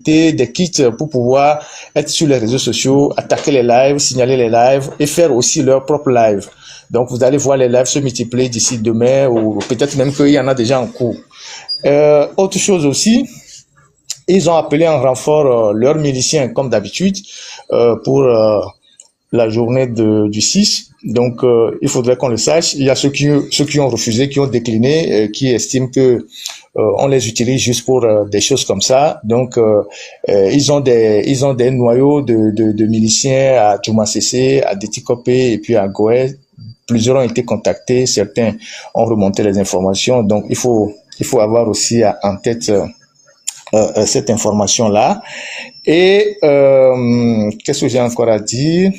des kits pour pouvoir être sur les réseaux sociaux, attaquer les lives, signaler les lives et faire aussi leur propre live. Donc, vous allez voir les lives se multiplier d'ici demain ou peut-être même qu'il y en a déjà en cours. Autre chose aussi, ils ont appelé en renfort leurs miliciens comme d'habitude pour la journée du 6. Donc, il faudrait qu'on le sache. Il y a ceux qui ont refusé, qui ont décliné, qui estiment que on les utilise juste pour des choses comme ça. Donc, ils ont des noyaux de miliciens à Djouma Sessé, à Détikopé et puis à Goé. Plusieurs ont été contactés, certains ont remonté les informations. Donc, il faut avoir aussi en tête cette information-là. Et qu'est-ce que j'ai encore à dire?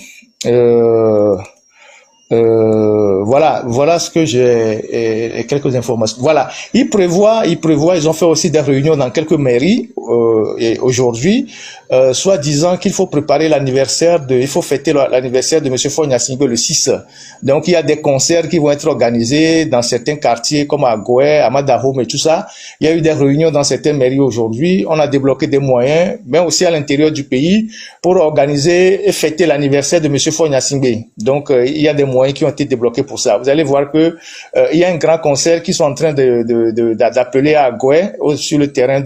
Voilà ce que j'ai et quelques informations. Voilà, ils prévoient, ils ont fait aussi des réunions dans quelques mairies et aujourd'hui, soit disant qu'il faut préparer il faut fêter l'anniversaire de Monsieur Faure Gnassingbé le 6. Donc il y a des concerts qui vont être organisés dans certains quartiers comme à Goé, à Madahoum et tout ça. Il y a eu des réunions dans certaines mairies aujourd'hui. On a débloqué des moyens, mais aussi à l'intérieur du pays pour organiser et fêter l'anniversaire de Monsieur Faure Gnassingbé. Donc il y a des moyens qui ont été débloqués pour ça. Vous allez voir que il y a un grand concert qui sont en train d'appeler à Goé sur le terrain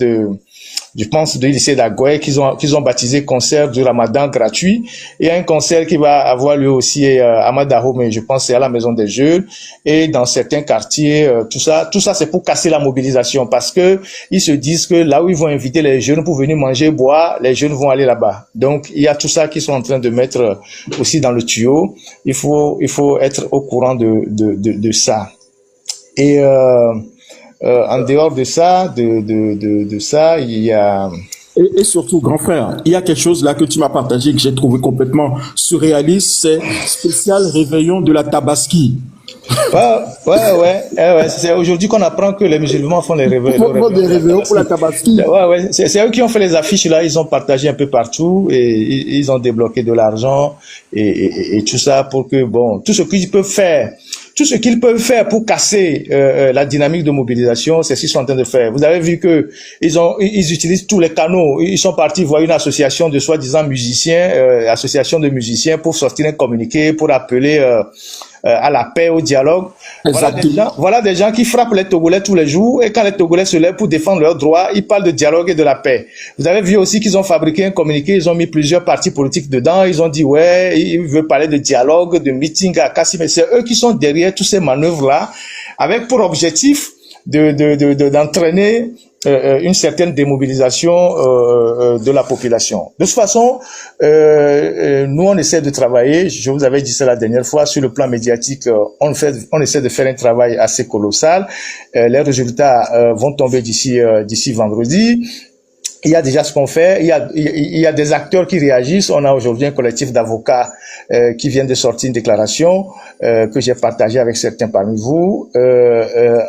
je pense, du lycée d'Agoé qu'ils ont baptisé concert du Ramadan gratuit. Il y a un concert qui va avoir lieu aussi à Madahoum, mais je pense c'est à la Maison des Jeunes et dans certains quartiers, tout ça c'est pour casser la mobilisation parce que ils se disent que là où ils vont inviter les jeunes pour venir manger, boire, les jeunes vont aller là-bas. Donc il y a tout ça qu'ils sont en train de mettre aussi dans le tuyau. Il faut être au courant de ça. Et en dehors de ça, il y a... Et surtout, grand frère, il y a quelque chose là que tu m'as partagé que j'ai trouvé complètement surréaliste, c'est spécial réveillon de la Tabaski. Ouais. C'est aujourd'hui qu'on apprend que les musulmans font les réveillons. Des réveillons pour la Tabaski. Ouais. C'est eux qui ont fait les affiches là, ils ont partagé un peu partout et ils ont débloqué de l'argent et tout ça pour que, bon, tout ce qu'ils peuvent faire pour casser la dynamique de mobilisation, c'est ce qu'ils sont en train de faire. Vous avez vu que ils utilisent tous les canaux. Ils sont partis voir une association de soi-disant musiciens, association de musiciens pour sortir un communiqué, pour appeler à la paix, au dialogue. Voilà des gens qui frappent les Togolais tous les jours et quand les Togolais se lèvent pour défendre leurs droits, ils parlent de dialogue et de la paix. Vous avez vu aussi qu'ils ont fabriqué un communiqué, ils ont mis plusieurs partis politiques dedans, ils ont dit ouais, ils veulent parler de dialogue, de meeting à Kassim, mais c'est eux qui sont derrière toutes ces manœuvres-là avec pour objectif d'entraîner une certaine démobilisation de la population. De toute façon, nous on essaie de travailler. Je vous avais dit ça la dernière fois sur le plan médiatique. On essaie de faire un travail assez colossal. Les résultats vont tomber d'ici vendredi. Il y a déjà ce qu'on fait, il y a des acteurs qui réagissent. On a aujourd'hui un collectif d'avocats qui vient de sortir une déclaration que j'ai partagée avec certains parmi vous.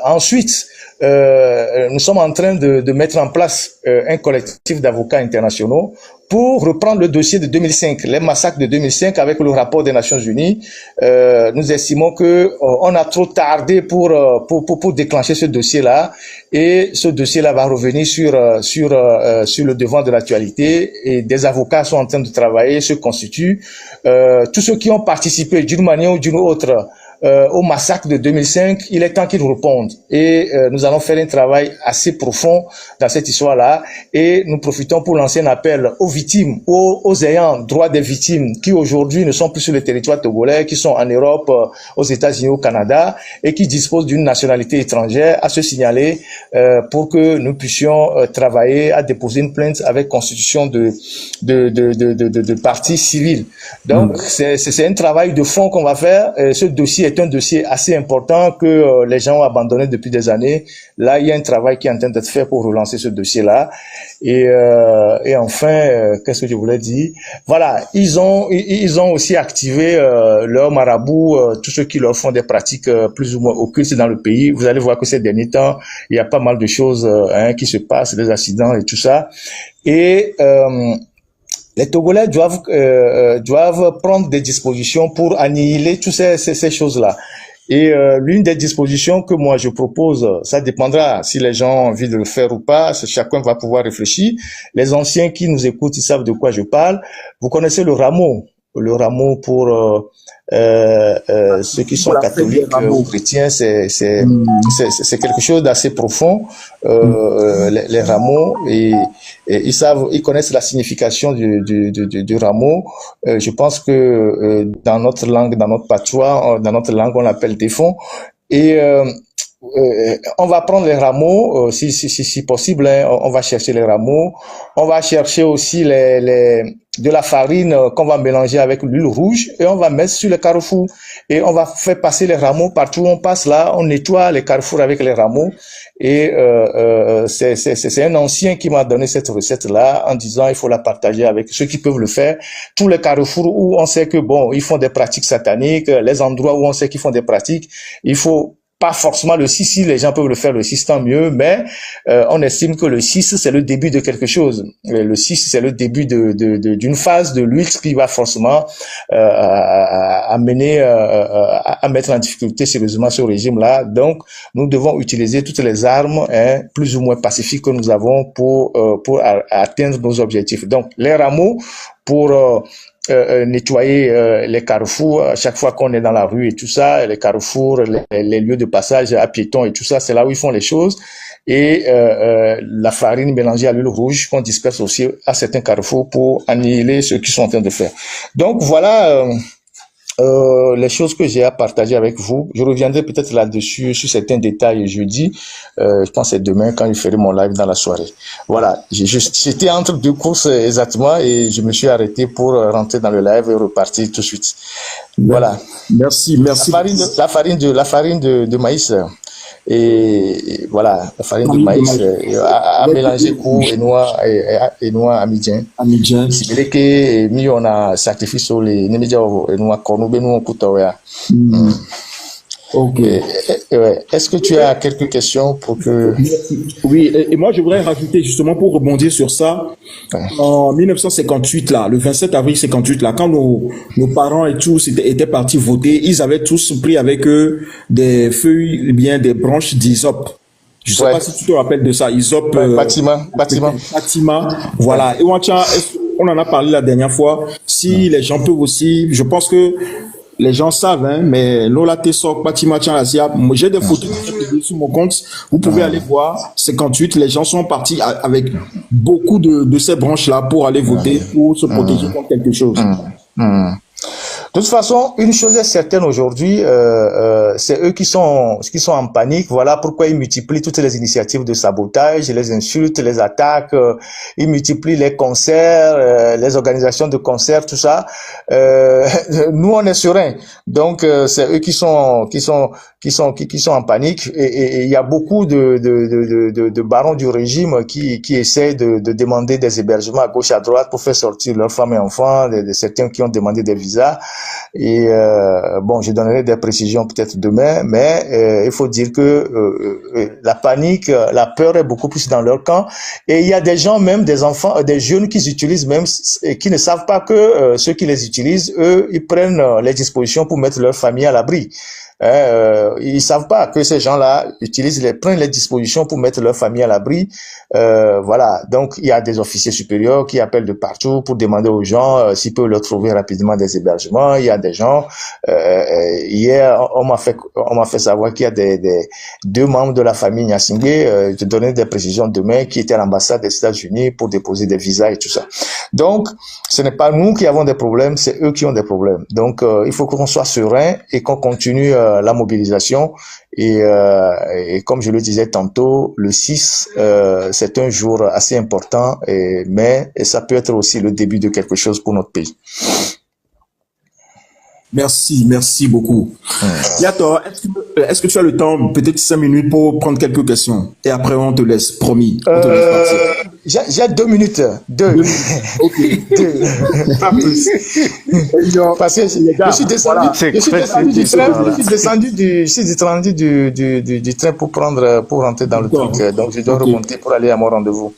Ensuite, nous sommes en train de mettre en place un collectif d'avocats internationaux pour reprendre le dossier de 2005, les massacres de 2005 avec le rapport des Nations Unies. Nous estimons que on a trop tardé pour déclencher ce dossier-là et ce dossier-là va revenir sur le devant de l'actualité et des avocats sont en train de travailler, se constituent. Tous ceux qui ont participé d'une manière ou d'une autre au massacre de 2005, il est temps qu'ils répondent. Et nous allons faire un travail assez profond dans cette histoire-là. Et nous profitons pour lancer un appel aux victimes, aux ayants droit des victimes qui aujourd'hui ne sont plus sur le territoire togolais, qui sont en Europe, aux États-Unis, au Canada, et qui disposent d'une nationalité étrangère, à se signaler pour que nous puissions travailler à déposer une plainte avec constitution de partie civile. Donc, c'est un travail de fond qu'on va faire. Ce dossier est un dossier assez important que les gens ont abandonné depuis des années. Là, il y a un travail qui est en train d'être fait pour relancer ce dossier-là. Et enfin, qu'est-ce que je voulais dire? Voilà, ils ont aussi activé leurs marabouts, tous ceux qui leur font des pratiques plus ou moins occultes dans le pays. Vous allez voir que ces derniers temps, il y a pas mal de choses qui se passent, des accidents et tout ça. Et les Togolais doivent prendre des dispositions pour annihiler toutes ces choses-là. Et l'une des dispositions que moi je propose, ça dépendra si les gens ont envie de le faire ou pas, chacun va pouvoir réfléchir. Les anciens qui nous écoutent, ils savent de quoi je parle. Vous connaissez le rameau pour ceux qui sont catholiques ou chrétiens, c'est quelque chose d'assez profond. Les rameaux et ils savent, ils connaissent la signification du rameau. Je pense que dans notre langue, dans notre patois, dans notre langue, on l'appelle défond. Et on va prendre les rameaux, si possible, hein, on va chercher les rameaux. On va chercher aussi de la farine qu'on va mélanger avec l'huile rouge et on va mettre sur le carrefour. Et on va faire passer les rameaux partout où on passe là. On nettoie les carrefours avec les rameaux. Et c'est un ancien qui m'a donné cette recette-là en disant il faut la partager avec ceux qui peuvent le faire. Tous les carrefours où on sait que bon, ils font des pratiques sataniques, les endroits où on sait qu'ils font des pratiques, il faut pas forcément le 6, si les gens peuvent le faire le 6, tant mieux, mais on estime que le 6, c'est le début de quelque chose. Le 6, c'est le début d'une phase de lutte qui va forcément amener à mettre en difficulté sérieusement ce régime-là. Donc, nous devons utiliser toutes les armes plus ou moins pacifiques que nous avons pour atteindre nos objectifs. Donc, les rameaux pour nettoyer les carrefours à chaque fois qu'on est dans la rue et tout ça, les carrefours, les lieux de passage à piétons et tout ça, c'est là où ils font les choses. Et la farine mélangée à l'huile rouge qu'on disperse aussi à certains carrefours pour annihiler ce qu'ils sont en train de faire. Donc voilà les choses que j'ai à partager avec vous. Je reviendrai peut-être là-dessus sur certains détails jeudi. Je pense que c'est demain quand je ferai mon live dans la soirée. Voilà, j'étais entre deux courses exactement et je me suis arrêté pour rentrer dans le live et repartir tout de suite. Voilà. Merci. La farine de maïs. Et voilà, la farine de maïs à mélanger court et noix à midi. Si que mi on a sacrifié sur les némédia et noix cornou benu kutoya. Ok. Est-ce que tu as quelques questions pour que... Oui, et moi je voudrais rajouter justement pour rebondir sur ça, en 1958 là, le 27 avril 58 là, quand nos parents et tous étaient partis voter, ils avaient tous pris avec eux des feuilles, bien des branches d'hysope. Je sais pas si tu te rappelles de ça, hysope. Bâtiment. Voilà. Et on en a parlé la dernière fois. Si les gens peuvent aussi, je pense que les gens savent, hein, mais Lola Tessok, Bâtiment Tchanazia, j'ai des photos sur mon compte. Vous pouvez aller voir. 58, les gens sont partis avec beaucoup de ces branches-là pour aller voter, pour se protéger contre quelque chose. De toute façon, une chose est certaine aujourd'hui, c'est eux qui sont en panique. Voilà pourquoi ils multiplient toutes les initiatives de sabotage, les insultes, les attaques. Ils multiplient les concerts, les organisations de concerts, tout ça. Nous, on est sereins. Donc, c'est eux qui sont en panique. Et il y a beaucoup de barons du régime qui essaient de demander des hébergements à gauche, à droite pour faire sortir leurs femmes et enfants, certains qui ont demandé des visas. Et bon, je donnerai des précisions peut-être demain, mais il faut dire que la panique, la peur est beaucoup plus dans leur camp. Et il y a des gens, même des enfants, des jeunes qui utilisent même et qui ne savent pas que ceux qui les utilisent, eux, ils prennent les dispositions pour mettre leur famille à l'abri. Ils savent pas que ces gens-là prennent les dispositions pour mettre leur famille à l'abri. Voilà. Donc, il y a des officiers supérieurs qui appellent de partout pour demander aux gens s'ils peuvent leur trouver rapidement des hébergements. Il y a des gens, hier, on m'a fait savoir qu'il y a deux membres de la famille Nyassingbe, je donnais des précisions demain, qui étaient à l'ambassade des États-Unis pour déposer des visas et tout ça. Donc, ce n'est pas nous qui avons des problèmes, c'est eux qui ont des problèmes. Donc, il faut qu'on soit serein et qu'on continue la mobilisation et comme je le disais tantôt, le 6 c'est un jour assez important mais ça peut être aussi le début de quelque chose pour notre pays. Merci beaucoup. Yator, est-ce que tu as le temps, peut-être 5 minutes pour prendre quelques questions et après on te laisse, promis, on te laisse partir. J'ai 2 minutes. 2. Ok. 2. Pas plus. Parce que je suis descendu, je suis descendu du train, je suis descendu du train pour rentrer dans le truc. Donc, je dois remonter pour aller à mon rendez-vous.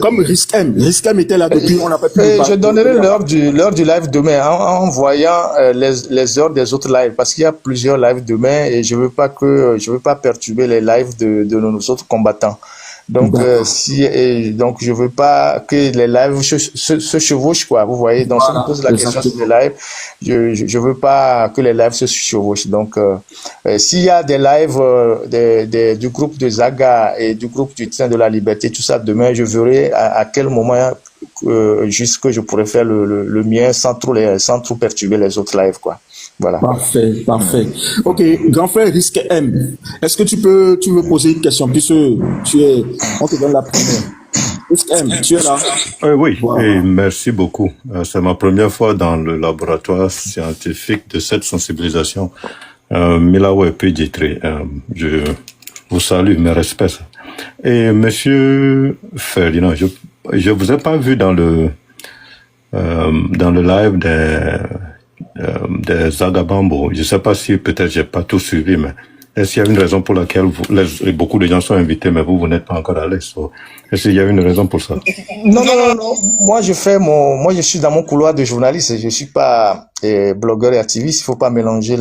Comme Riskem était là depuis, on n'a pas pu je donnerai l'heure du live demain en voyant les heures des autres lives parce qu'il y a plusieurs lives demain et je veux pas perturber les lives de nos autres combattants. Donc, donc je veux pas que les lives se chevauchent, quoi. Vous voyez, donc si on me pose la question sur les lives, je veux pas que les lives se chevauchent. Donc, s'il y a des lives du groupe de Zaga et du groupe du Train de la Liberté, tout ça, demain, je verrai à quel moment juste que je pourrais faire le mien sans trop perturber les autres lives, quoi. Voilà. Parfait. Ok, grand frère Risque M, est-ce que tu veux poser une question puisque on te donne la première. Risque M, tu es là? Oui, voilà. Et merci beaucoup. C'est ma première fois dans le laboratoire scientifique de cette sensibilisation. Milawe Pedjetri, je vous salue, mes respects. Et monsieur Ferdinand, je vous ai pas vu dans le live des Zagabambo. Je sais pas si peut-être j'ai pas tout suivi, mais est-ce qu'il y a une raison pour laquelle beaucoup de gens sont invités, mais vous n'êtes pas encore allés? Est-ce qu'il y a une raison pour ça? Non. Moi, je suis dans mon couloir de journaliste. Je suis pas blogueur et activiste. Il faut pas mélanger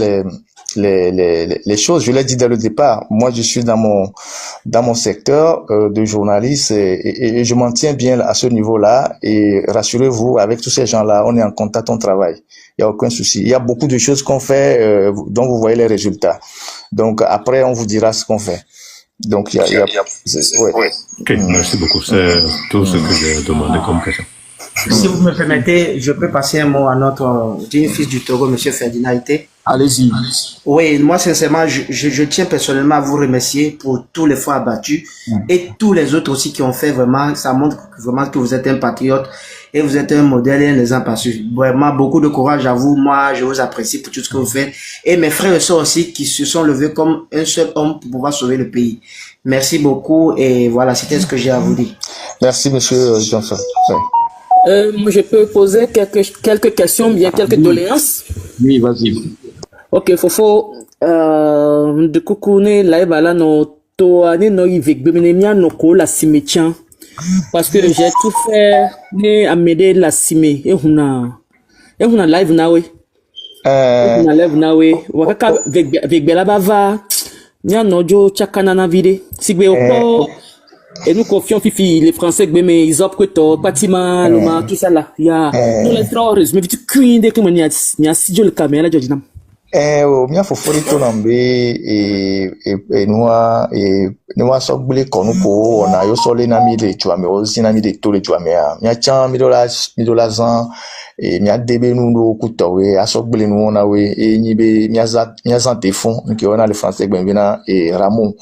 les choses. Je l'ai dit dès le départ. Moi, je suis dans mon secteur de journaliste et je m'en tiens bien à ce niveau-là. Et rassurez-vous, avec tous ces gens-là, on est en contact, on travaille. Il y a aucun souci. Il y a beaucoup de choses qu'on fait dont vous voyez les résultats. Donc après, on vous dira ce qu'on fait. Donc ouais. Ok, merci beaucoup. C'est tout ce que j'ai demandé comme question. Si vous me permettez, je peux passer un mot à notre digne fils du Togo, monsieur Ferdinand Ité. Allez-y. Oui, moi sincèrement, je tiens personnellement à vous remercier pour tous les efforts abattus et tous les autres aussi qui ont fait vraiment, ça montre vraiment que vous êtes un patriote et vous êtes un modèle et un exemple à suivre. Vraiment, beaucoup de courage à vous. Moi, je vous apprécie pour tout ce que vous faites. Et mes frères et sœurs aussi qui se sont levés comme un seul homme pour pouvoir sauver le pays. Merci beaucoup et voilà, c'était ce que j'ai à vous dire. Merci, monsieur Johnson. Moi, je peux poser quelques questions, bien quelques doléances. Oui, vas-y. Ok, Fofo, de kukune laibala no toane no ivekbemenemia no ko la cimetière. Parce que j'ai tout fait ne amede la cime et huna live nawe. Huna live nawe. Wakaka vekbela bava nya nojo chakana na vide. Sigbe oko et nous confions fifi les Français mais ils optent que bâtiment loma tout ça là. Ya nous les trois mais tu queen de comme nya si le caméra jodinam. Mia fofori to nambe noa so gbele konu ko ona yo so le na mi le tuame o sina mi de to le tuame a mia chan mi dola zan mia debe nu no kutowe aso gbele nu na we nyibe mia zan te fond nke ona le français gbenbina Ramon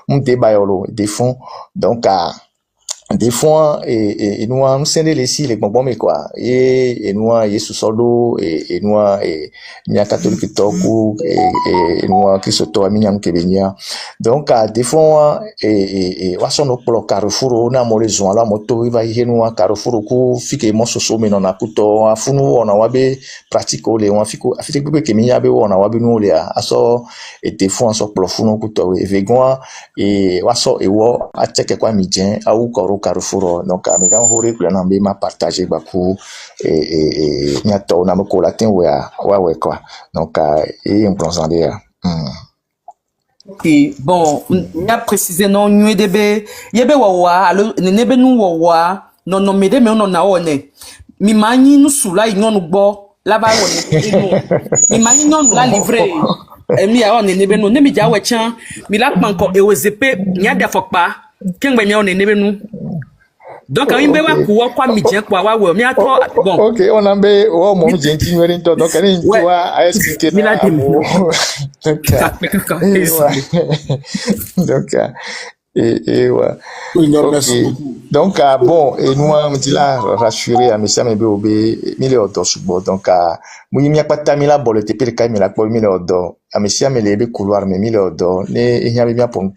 mte bayolo de fond donc des fois nous on sent les si les bonbons mais quoi et nous Yesu solo et nous mia catholique toku et nous Christ to minyam kebenya donc des fois wa sono polo Carrefour na mo les gens la moto va y nous Carrefour ku fike mo soso me na kuto afunu ona wabe pratique ole on fiko afite bebe kemenya be ona wabe no le aso et des fois so polo funu kuto e vegan et wa so e wo a check kwa midien a ou Carrefour donc amiga hore plan mbe ma partager baku et nyato na mko latin wa quoi donc et on prend en dire Okay, bon, n'a précisé non nuedebe yebe wawa alo nebe nu wawa non mede me non na one mi mani nu sula inon gbo laba woni mi mani non la livrer mi a on nebe no nemi ja wechan mi la panko e wezepe nya da fokpa kengbe mi on nebe nu donc on be wa ku kwa mi je kwa wa mi ato bon OK on ambe o mo je nti nwere nto donc ni ntiwa a expliquer mi la dem donc Et ouais. Oui, non, Ok. merci beaucoup. Donc, bon, et nous, on dit là, rassurer à Messia Mebe, mille ordres sur bord. Donc, moi, pas de temps, là, bon, le TP, le cas, mais là, pour mille ordres. À Messia Mebe, couloir, mais mille ordres. Il y a bien pour nous,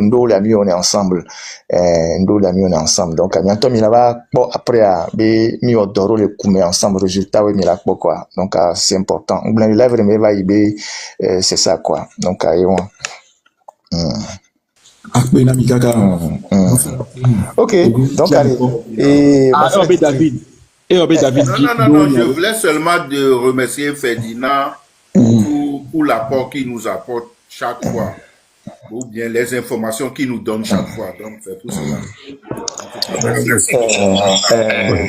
nous, l'ami, on est ensemble. Nous, l'ami, on est ensemble. Donc, à bientôt, il va, bon, après, mille ordres, le coup, mais ensemble, résultat, oui, mais là, quoi. Donc, c'est important. On a live, mais va, c'est ça, quoi. Donc, et on. Ok, donc allez. Et Obé David. Et Obé David. Non, je voulais seulement de remercier Ferdinand pour l'apport qu'il nous apporte chaque fois, ou bien les informations qu'il nous donne chaque fois. Donc, c'est pour cela.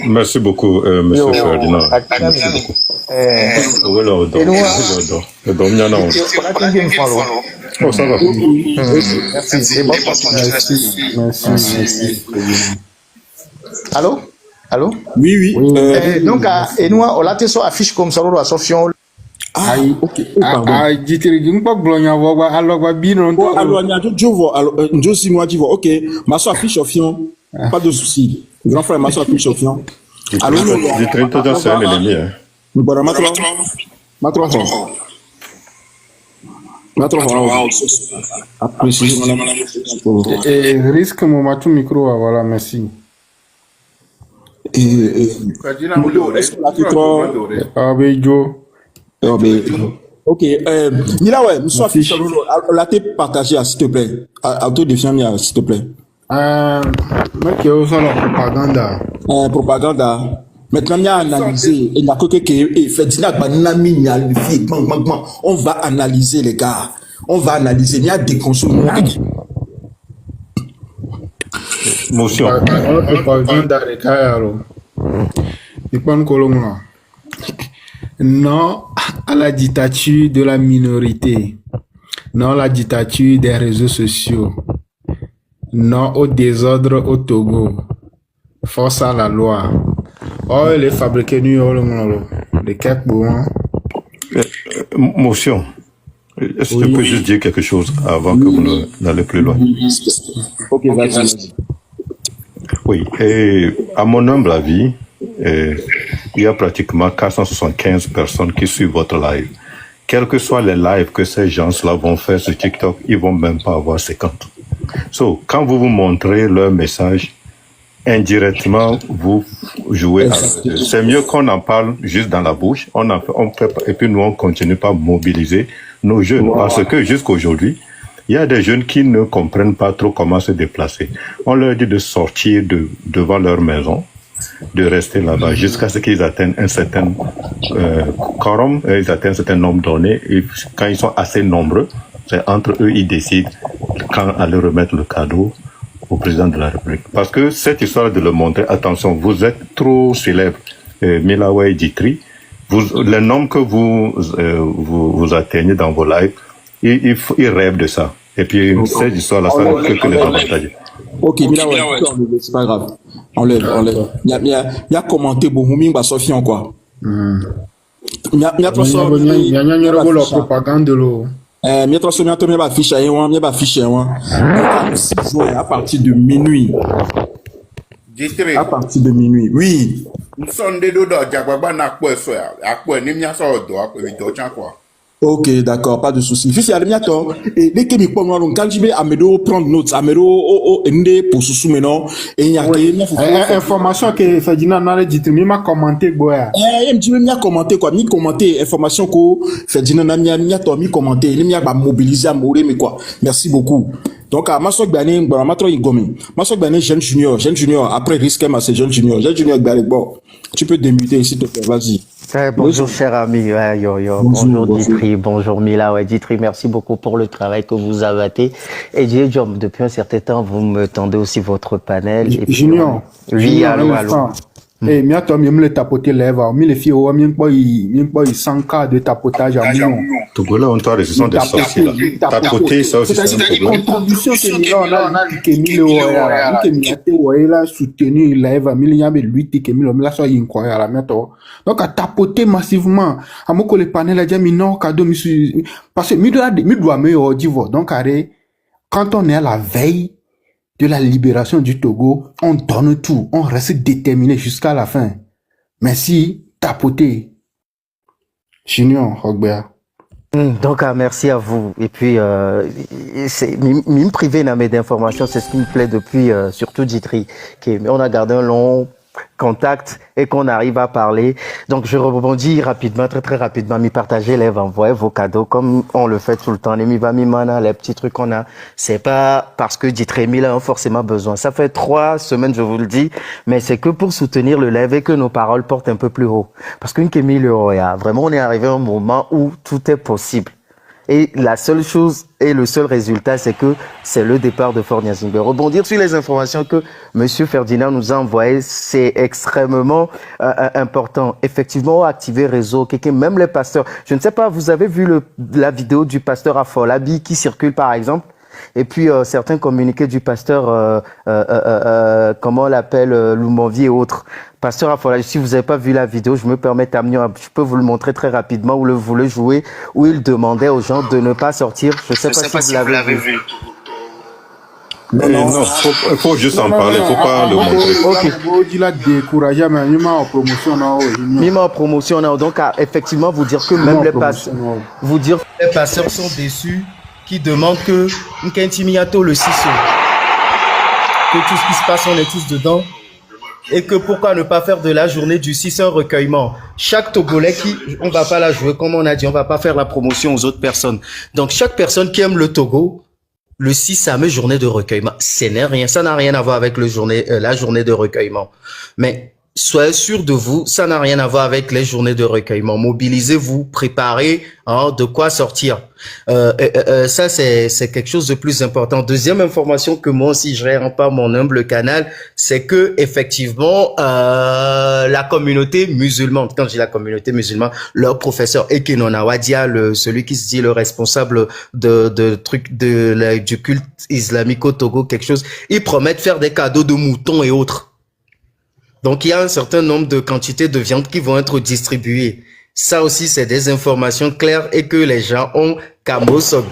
Merci beaucoup, monsieur Ferdinand. Merci beaucoup. Oh, ça va. Merci. Et bonne continuation. Allô? Allô? Oui. Donc, et nous, on l'a sur affiche comme ça, on a Sofion. Ok. Pardon. Ok. Masso affiche Sofion. Pas de souci. Grand frère, Masso affiche Sofion. Allô? C'est un ennemi, hein. Et risque mon matou micro, voilà, merci. Ferdinand, Est-ce qu'on a tout trop? Ah, ben, Joe. Ok, Mila, ouais, nous sommes affichés. La t'es partagée, s'il te plaît. Autodéfiant, s'il te plaît. Mec, il y a aussi la propagande. Propagande. Maintenant, il y a analysé. Il y a que Ferdinand, on va analyser, les gars. On va analyser. Il y a des consommateurs. Motion. Propagande, les gars, alors. Il pas une colonne. Non à la dictature de la minorité. Non à la dictature des réseaux sociaux. Non au désordre au Togo. Force à la loi. Oh, les fabriqués New York, les quelques bons. Motion. Est-ce que je peux juste dire quelque chose avant que vous n'allez plus loin? Ok, vas-y. Oui, et à mon humble avis, il y a pratiquement 475 personnes qui suivent votre live. Quels que soient les lives que ces gens-là vont faire sur TikTok, ils vont même pas avoir 50. So, quand vous montrez leur message, indirectement, vous jouez avec eux. C'est mieux qu'on en parle juste dans la bouche, on fait, et puis nous, on continue pas à mobiliser nos jeunes. Parce que jusqu'aujourd'hui, il y a des jeunes qui ne comprennent pas trop comment se déplacer. On leur dit de sortir devant leur maison, de rester là-bas jusqu'à ce qu'ils atteignent un certain quorum, ils atteignent un certain nombre donné. Et quand ils sont assez nombreux, c'est entre eux ils décident quand aller remettre le cadeau au président de la République. Parce que cette histoire de le montrer, attention, vous êtes trop célèbre, Milawe Djitri, les nombres que vous atteignez dans vos lives, ils rêvent de ça. Et puis cette histoire-là, ça ne peut que les avantager. Ok, Milawe, c'est pas grave. Enlève. Il y a commenté Bohuming Basofian, quoi. Il y a la propagande de l'eau. À partir de minuit. À partir de minuit, oui. Ok, d'accord, pas de souci. Fils, il y a des miato. Et dès que mi pomme noir, quand je vais amédo prendre notes, amédo ende pour sous maintenant, et il y a que information que Ferdinand n'a dit, mais m'a commenté boya. Il me dit même commenté quoi, mi commenté information que Ferdinand n'a miato mi commenté, il m'a ba mobiliser à mourir mais quoi. Merci beaucoup. Donc à Masok Bani, bon, ma trop igomi. Masok Bani jeune junior, après risque ma c'est jeune junior Bani, bon. Tu peux démuter s'il te plaît, vas-y. Bonjour cher ami, bonjour Djitri, bonjour Mila, Djitri, merci beaucoup pour le travail que vous avez fait. Et Djidjom, depuis un certain temps, vous me tendez aussi votre panel. Junior. Oui, allô. Eh, mais attends, mais me le tapoter lèvres, mais les filles, même pas, 100 cas de tapotage à nous. Togola, on t'a ce sont des sorciers là. Tapoter, ça aussi, c'est un problème. Contribution que on a dit que 1000 euros, que miate ouais là soutenu lèvres, 1000 y a 8 que 1000 là soit incroyable, mais toi. Donc à tapoter massivement, à mon que le panel a dit mais non cadeau parce que mi doit me dire donc arrête quand on est à la veille de la libération du Togo, on donne tout, on reste déterminé jusqu'à la fin. Merci, tapoter. Chignon, Rogbert. Donc, merci à vous. Et puis, me priver d'informations, c'est ce qui me plaît depuis, surtout Djitri. On a gardé un long contact et qu'on arrive à parler. Donc, je rebondis rapidement, très rapidement, m'y partager les envoyer vos cadeaux comme on le fait tout le temps. Les mivamimana, les petits trucs qu'on a. C'est pas parce que Djitri Mil a forcément besoin. Ça fait 3 semaines, je vous le dis, mais c'est que pour soutenir le live et que nos paroles portent un peu plus haut. Parce qu'une Kémil, vraiment, on est arrivé à un moment où tout est possible. Et la seule chose et le seul résultat, c'est que c'est le départ de Fort Gnassingbé. Rebondir sur les informations que Monsieur Ferdinand nous a envoyées, c'est extrêmement important. Effectivement, activer réseau, même les pasteurs. Je ne sais pas, vous avez vu la vidéo du pasteur Afolabi qui circule par exemple? Et puis certains communiqués du pasteur, comment on l'appelle, Lumovi et autres. Pasteur Afolabi, si vous n'avez pas vu la vidéo, je me permets d'amener, je peux vous le montrer très rapidement où vous le jouez, où il demandait aux gens de ne pas sortir. Je sais pas si vous l'avez vu. Non, faut juste en parler, faut pas le montrer. Il a découragé, mais il m'a en promotion. Il m'a en promotion. Donc, effectivement, vous dire que même les pasteurs, les pasteurs sont déçus, qui demandent que Nkentimiato le CISO, que tout ce qui se passe, on est tous dedans, et que pourquoi ne pas faire de la journée du 6 un recueillement. Chaque Togolais on va pas la jouer, comme on a dit, on va pas faire la promotion aux autres personnes. Donc, chaque personne qui aime le Togo, le 6 samedi journée de recueillement, ça n'a rien à voir avec la journée de recueillement. Mais soyez sûr de vous, ça n'a rien à voir avec les journées de recueillement. Mobilisez-vous, préparez de quoi sortir. Ça, c'est quelque chose de plus important. Deuxième information que moi aussi je rends pas mon humble canal, c'est que effectivement la communauté musulmane, quand je dis la communauté musulmane, leur professeur Ekenonawa Wadia, celui qui se dit le responsable du culte islamique au Togo, quelque chose, il promet de faire des cadeaux de moutons et autres. Donc, il y a un certain nombre de quantités de viande qui vont être distribuées. Ça aussi, c'est des informations claires et que les gens ont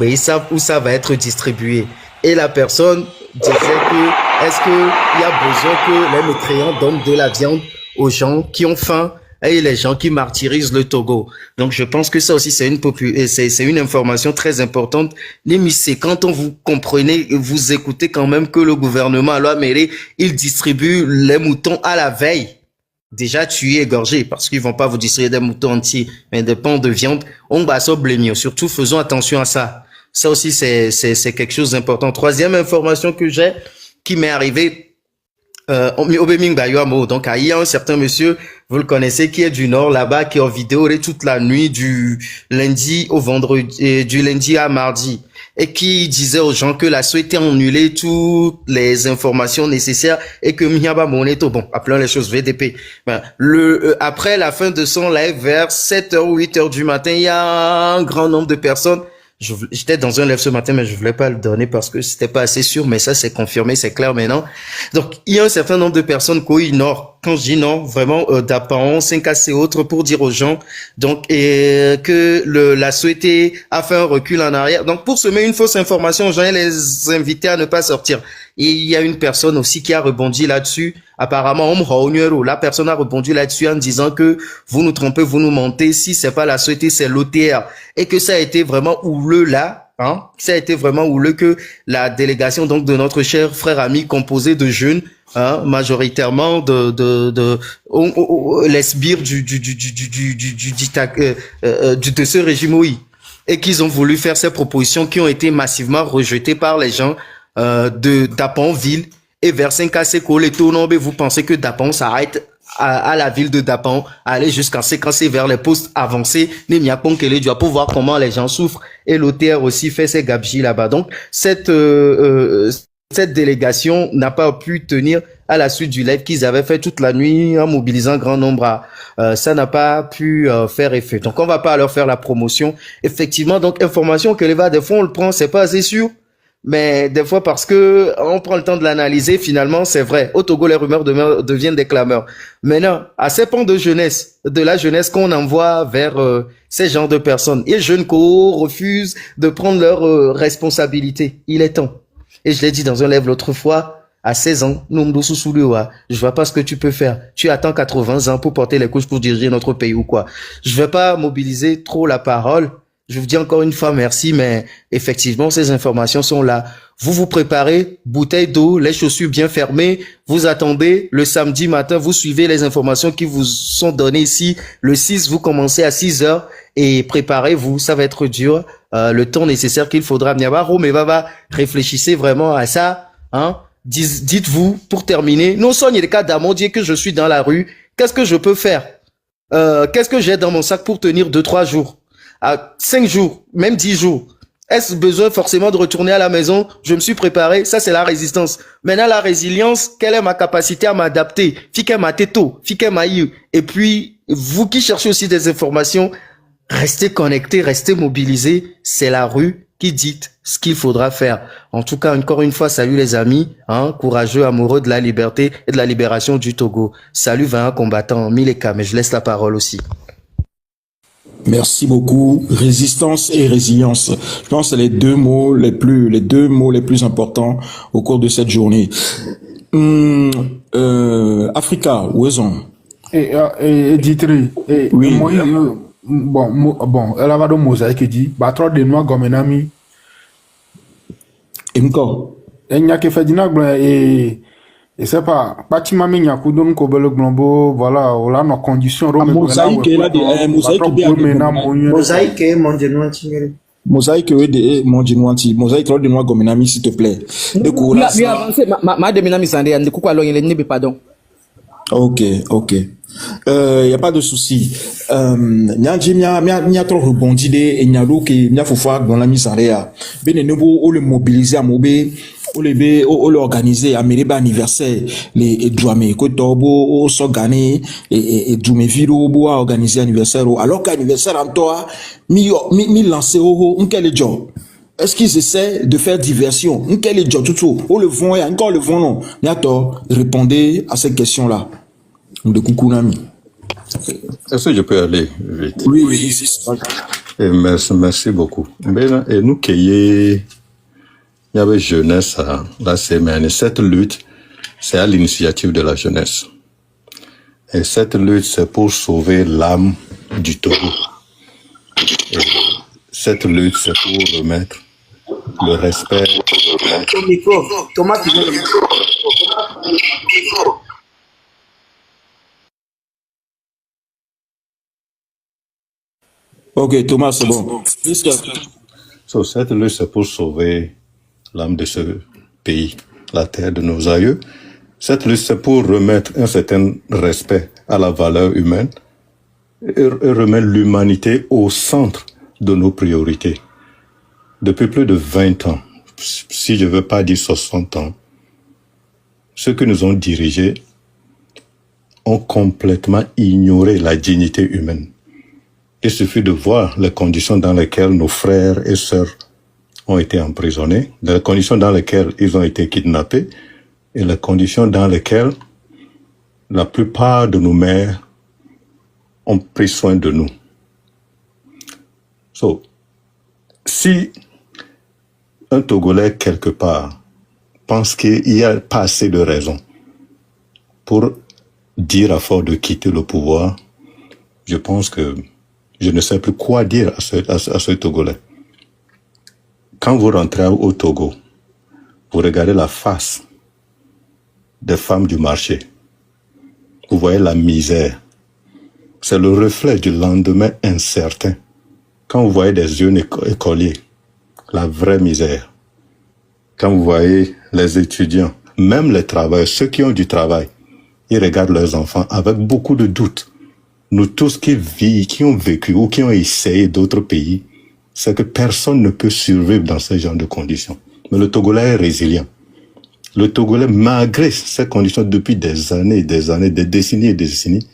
ils savent où ça va être distribué. Et la personne disait que, est-ce qu'il y a besoin que les mécréants donnent de la viande aux gens qui ont faim et les gens qui martyrisent le Togo. Donc, je pense que ça aussi, c'est une information très importante. C'est quand vous comprenez, vous écoutez quand même que le gouvernement, à l'Ouaméré, il distribue les moutons à la veille. Déjà tués, égorgés, parce qu'ils vont pas vous distribuer des moutons entiers, mais des pans de viande. On va s'oblémir. Surtout, faisons attention à ça. Ça aussi, c'est quelque chose d'important. Troisième information que j'ai, qui m'est arrivée, donc, il y a un certain monsieur, vous le connaissez, qui est du Nord, là-bas, qui est en vidéo toute la nuit du lundi au vendredi, du lundi à mardi, et qui disait aux gens que la SOE était annulée toutes les informations nécessaires et que Miyaba Moneto, bon, appelons les choses VDP. Ben, après la fin de son live, vers 7h ou 8h du matin, il y a un grand nombre de personnes. J'étais dans un live ce matin, mais je voulais pas le donner parce que c'était pas assez sûr, mais ça c'est confirmé, c'est clair maintenant. Donc, il y a un certain nombre de personnes qui ignorent, quand je dis non, vraiment, d'apparence, 5 et autres pour dire aux gens, donc, que la souhaité a fait un recul en arrière. Donc, pour semer une fausse information aux gens et les inviter à ne pas sortir. Et il y a une personne aussi qui a rebondi là-dessus. Apparemment, la personne a rebondi là-dessus en disant que vous nous trompez, vous nous mentez. Si c'est pas la souhaité, c'est l'OTR. Et que ça a été vraiment houleux là, ça a été vraiment houleux que la délégation donc de notre cher frère ami composé de jeunes, majoritairement les sbires de ce régime, oui. Et qu'ils ont voulu faire ces propositions qui ont été massivement rejetées par les gens d'Apanville et vers Saint-Cassé-Ko, les Tonombe, vous pensez que Dapan s'arrête à la ville de Dapan, aller jusqu'à Saint-Cassé vers les postes avancés, Nemiaponkele, pour voir comment les gens souffrent, et l'OTR aussi fait ses gabjis là-bas. Donc, cette délégation n'a pas pu tenir à la suite du live qu'ils avaient fait toute la nuit en mobilisant grand nombre. Ça n'a pas pu faire effet. Donc, on va pas leur faire la promotion. Effectivement, donc, information que les va des fois, on le prend, c'est pas assez sûr. Mais des fois, parce que on prend le temps de l'analyser, finalement, c'est vrai. Au Togo, les rumeurs deviennent des clameurs. Maintenant, à ces pans de jeunesse, de la jeunesse qu'on envoie vers ces genres de personnes, et les jeunes co refusent de prendre leurs responsabilités. Il est temps. Et je l'ai dit dans un live l'autre fois, à 16 ans, je vois pas ce que tu peux faire. Tu attends 80 ans pour porter les couches pour diriger notre pays ou quoi. Je vais pas mobiliser trop la parole. Je vous dis encore une fois merci, mais effectivement, ces informations sont là. Vous vous préparez, bouteille d'eau, les chaussures bien fermées, vous attendez le samedi matin, vous suivez les informations qui vous sont données ici. Le 6, vous commencez à 6 heures et préparez-vous, ça va être dur. Le temps nécessaire qu'il faudra. Mais réfléchissez vraiment à ça, hein. Dites-vous, pour terminer, non soignez le cas d'Amon, Dieu que je suis dans la rue, qu'est-ce que je peux faire? Qu'est-ce que j'ai dans mon sac pour tenir 2-3 jours? À 5 jours, même 10 jours. Est-ce besoin forcément de retourner à la maison? Je me suis préparé. Ça, c'est la résistance. Maintenant, la résilience, quelle est ma capacité à m'adapter? Fique ma teto, fique ma eu. Et puis, vous qui cherchez aussi des informations, restez connectés, restez mobilisés. C'est la rue qui dit ce qu'il faudra faire. En tout cas, encore une fois, salut les amis, hein, courageux, amoureux de la liberté et de la libération du Togo. Salut 20 combattants, Mileka, mais je laisse la parole aussi. Merci beaucoup. Résistance et résilience. Je pense que c'est les deux mots les plus importants au cours de cette journée. Africa, où est-on? Et Ditri, oui. Bon, elle va dans mosaïque dit, trop de noix gomenami. Et encore. Et n'y a que fait et c'est pas bâtiment mais n'y a coup d'un cobel glombo, voilà, on a nos conditions. Mosaïque est là, mosaïque bien. Mosaïque est mon dénointi. Mosaïque est mon dénointi. Mosaïque trop de noix gomenami, s'il te plaît. Ma demenami sandé, and coucou alors il est né pardon. Ok. Y a pas de souci. Mia trop rebondi et mia do que mia fofa dans la mise en réa. Ben nebo ou le mobiliser à mobé ou l'organiser à mes anniversaire les douame ko tobo o so gagner et doume viro boa organiser anniversaire alors qu'anniversaire en toi mi lancer on quel job. Est-ce qu'ils essaient de faire diversion? Quel job tout ou le vent et encore le vent non. Mia to répondez à cette question là. De Kukunami. Est-ce que je peux aller vite? Oui. Et merci beaucoup. Et nous il y avait jeunesse à la semaine. Et cette lutte, c'est à l'initiative de la jeunesse. Et cette lutte, c'est pour sauver l'âme du Togo. Et cette lutte, c'est pour remettre le respect. Ton micro, Thomas, tu veux le micro? Ok, Thomas, c'est bon. Cette lutte, c'est pour sauver l'âme de ce pays, la terre de nos aïeux. Cette lutte, c'est pour remettre un certain respect à la valeur humaine et remettre l'humanité au centre de nos priorités. Depuis plus de 20 ans, si je ne veux pas dire 60 ans, ceux qui nous ont dirigés ont complètement ignoré la dignité humaine. Il suffit de voir les conditions dans lesquelles nos frères et sœurs ont été emprisonnés, les conditions dans lesquelles ils ont été kidnappés et les conditions dans lesquelles la plupart de nos mères ont pris soin de nous. Si un Togolais quelque part pense qu'il n'y a pas assez de raisons pour dire à force de quitter le pouvoir, je pense que je ne sais plus quoi dire à ce Togolais. Quand vous rentrez au Togo, vous regardez la face des femmes du marché. Vous voyez la misère. C'est le reflet du lendemain incertain. Quand vous voyez des jeunes écoliers, la vraie misère. Quand vous voyez les étudiants, même les travailleurs, ceux qui ont du travail, ils regardent leurs enfants avec beaucoup de doutes. Nous tous qui ont vécu ou qui ont essayé d'autres pays, c'est que personne ne peut survivre dans ce genre de conditions. Mais le Togolais est résilient. Le Togolais, malgré ces conditions depuis des années, des décennies et des décennies,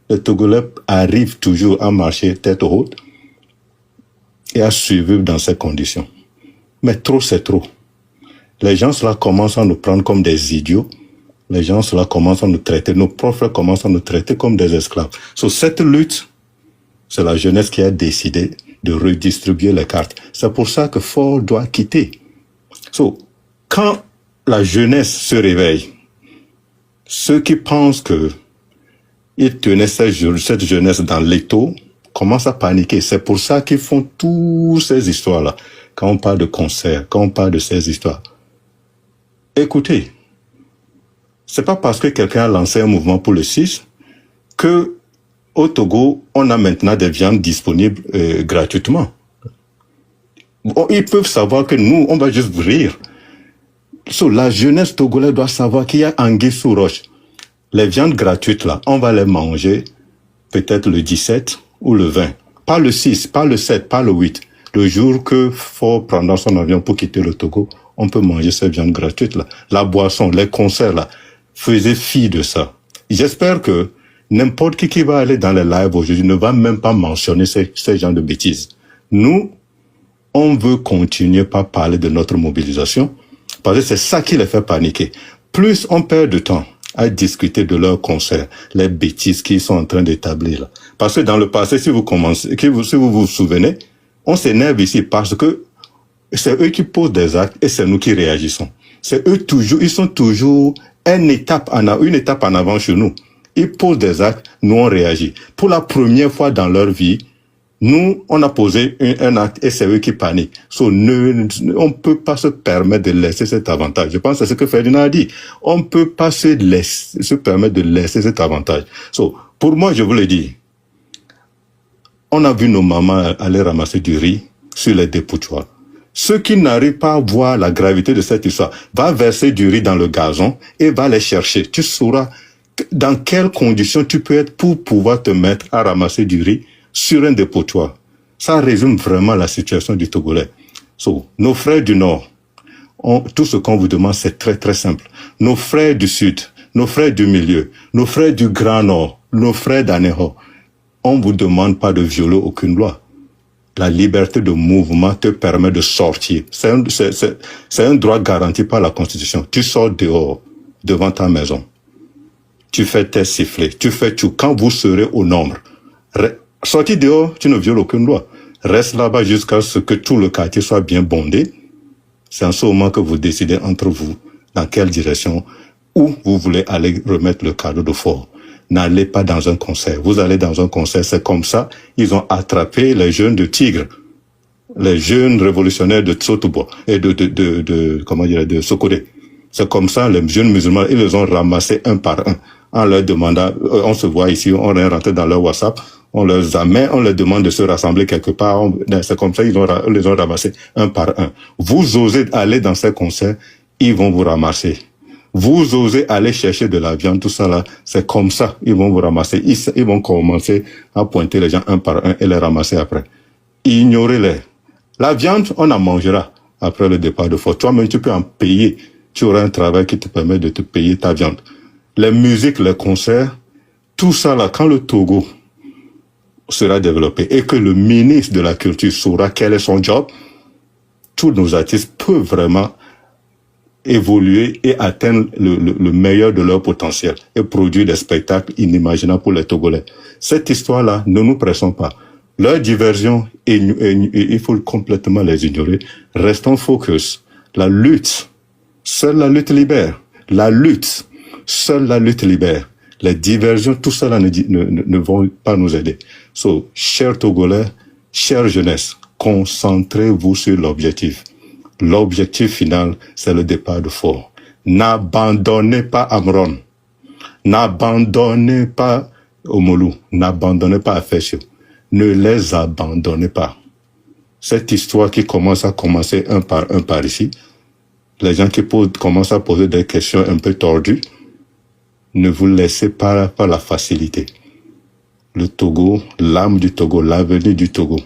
le Togolais arrive toujours à marcher tête haute et à survivre dans ces conditions. Mais trop, c'est trop. Les gens là commencent à nous prendre comme des idiots. Les gens là commencent à nous traiter, nos profs commencent à nous traiter comme des esclaves. Cette lutte, c'est la jeunesse qui a décidé de redistribuer les cartes. C'est pour ça que Ford doit quitter. Quand la jeunesse se réveille. Ceux qui pensent que ils tenaient cette jeunesse dans l'étau commencent à paniquer. C'est pour ça qu'ils font toutes ces histoires-là. Quand on parle de concerts, quand on parle de ces histoires. Écoutez, c'est pas parce que quelqu'un a lancé un mouvement pour le 6 que au Togo, on a maintenant des viandes disponibles gratuitement. Ils peuvent savoir que nous, on va juste rire. La jeunesse togolaise doit savoir qu'il y a anguille sous roche. Les viandes gratuites, là, on va les manger peut-être le 17 ou le 20. Pas le 6, pas le 7, pas le 8. Le jour que faut prendre son avion pour quitter le Togo, on peut manger ces viandes gratuites, là. La boisson, les concerts, là, faisait fi de ça. J'espère que n'importe qui va aller dans les lives aujourd'hui ne va même pas mentionner ces genres de bêtises. Nous, on veut continuer par parler de notre mobilisation, parce que c'est ça qui les fait paniquer. Plus on perd de temps à discuter de leurs concerts, les bêtises qu'ils sont en train d'établir là. Parce que dans le passé, si vous vous souvenez, on s'énerve ici parce que c'est eux qui posent des actes et c'est nous qui réagissons. C'est eux toujours, ils sont toujours une étape en avant chez nous. Ils posent des actes, nous on réagit. Pour la première fois dans leur vie, nous, on a posé un acte et c'est eux qui paniquent. On ne peut pas se permettre de laisser cet avantage. Je pense que c'est ce que Ferdinand a dit. On ne peut pas se permettre de laisser cet avantage. Pour moi, je vous le dis, on a vu nos mamans aller ramasser du riz sur les dépotoirs. Ceux qui n'arrivent pas à voir la gravité de cette histoire, va verser du riz dans le gazon et va les chercher. Tu sauras dans quelles conditions tu peux être pour pouvoir te mettre à ramasser du riz sur un dépotoir. Ça résume vraiment la situation du Togolais. Nos frères du Nord, tout ce qu'on vous demande, c'est très très simple. Nos frères du Sud, nos frères du Milieu, nos frères du Grand Nord, nos frères d'Aného, on ne vous demande pas de violer aucune loi. La liberté de mouvement te permet de sortir. C'est un droit garanti par la Constitution. Tu sors dehors, devant ta maison. Tu fais tes sifflets, tu fais tout. Quand vous serez au nombre, sortis dehors, tu ne violes aucune loi. Reste là-bas jusqu'à ce que tout le quartier soit bien bondé. C'est en ce moment que vous décidez entre vous dans quelle direction, où vous voulez aller remettre le cadeau de fort. N'allez pas dans un concert. Vous allez dans un concert, c'est comme ça. Ils ont attrapé les jeunes de Tigre, les jeunes révolutionnaires de Tsotobo et de Sokodé. C'est comme ça, les jeunes musulmans, ils les ont ramassés un par un. En leur demandant, on se voit ici, on est rentré dans leur WhatsApp, on les amène, on leur demande de se rassembler quelque part. C'est comme ça, ils les ont ramassés un par un. Vous osez aller dans ces concerts, ils vont vous ramasser. Vous osez aller chercher de la viande, tout ça là, c'est comme ça, ils vont vous ramasser. Ils vont commencer à pointer les gens un par un et les ramasser après. Ignorez-les. La viande, on en mangera après le départ de force. Toi-même, tu peux en payer. Tu auras un travail qui te permet de te payer ta viande. Les musiques, les concerts, tout ça là, quand le Togo sera développé et que le ministre de la Culture saura quel est son job, tous nos artistes peuvent vraiment évoluer et atteindre le meilleur de leur potentiel et produire des spectacles inimaginables pour les Togolais. Cette histoire-là, ne nous pressons pas. Leur diversion, il faut complètement les ignorer. Restons focus. La lutte, seule la lutte libère. La lutte, seule la lutte libère. Les diversions, tout cela ne vont pas nous aider. Chers Togolais, chère jeunesse, concentrez-vous sur l'objectif. L'objectif final, c'est le départ de fort. N'abandonnez pas Amron. N'abandonnez pas Omolou. N'abandonnez pas Afesio. Ne les abandonnez pas. Cette histoire qui commence un par ici, les gens qui commencent à poser des questions un peu tordues, ne vous laissez pas par la facilité. Le Togo, l'âme du Togo, l'avenir du Togo,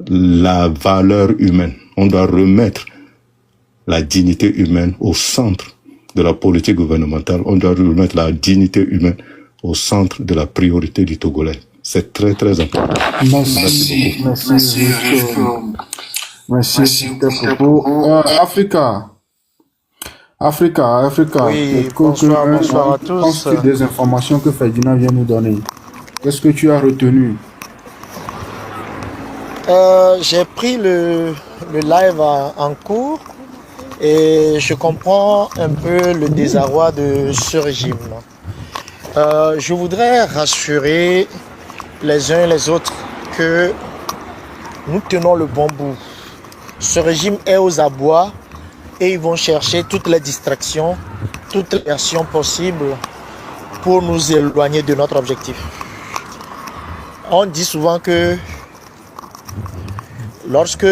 la valeur humaine. On doit remettre la dignité humaine au centre de la politique gouvernementale. On doit remettre la dignité humaine au centre de la priorité du Togolais. C'est très, très important. Merci beaucoup. Merci beaucoup. Africa. Oui, bonsoir à tous. Des informations que Ferdinand vient nous donner. Qu'est-ce que tu as retenu? J'ai pris le live en cours Et je comprends un peu le désarroi de ce régime. Je voudrais rassurer les uns et les autres que nous tenons le bon bout. Ce régime est aux abois et ils vont chercher toutes les distractions, toutes les versions possibles pour nous éloigner de notre objectif. On dit souvent que lorsque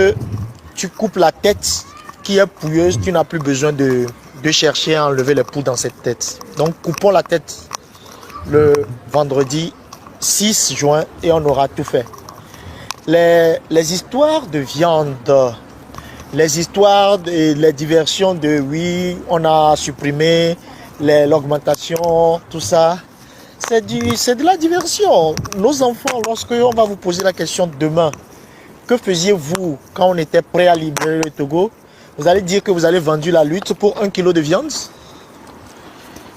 tu coupes la tête qui est pouilleuse, tu n'as plus besoin de chercher à enlever les poux dans cette tête. Donc coupons la tête le vendredi 6 juin et on aura tout fait. Les histoires de viande, les histoires et les diversions de oui, on a supprimé l'augmentation, tout ça, c'est de la diversion. Nos enfants, lorsque on va vous poser la question demain, que faisiez-vous quand on était prêt à libérer le Togo? Vous allez dire que vous avez vendu la lutte pour 1 kilo de viande?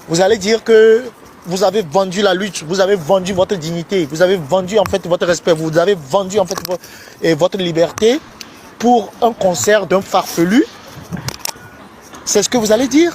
Vous allez dire que vous avez vendu la lutte, vous avez vendu votre dignité, vous avez vendu en fait votre respect, vous avez vendu en fait votre liberté pour un concert d'un farfelu? C'est ce que vous allez dire?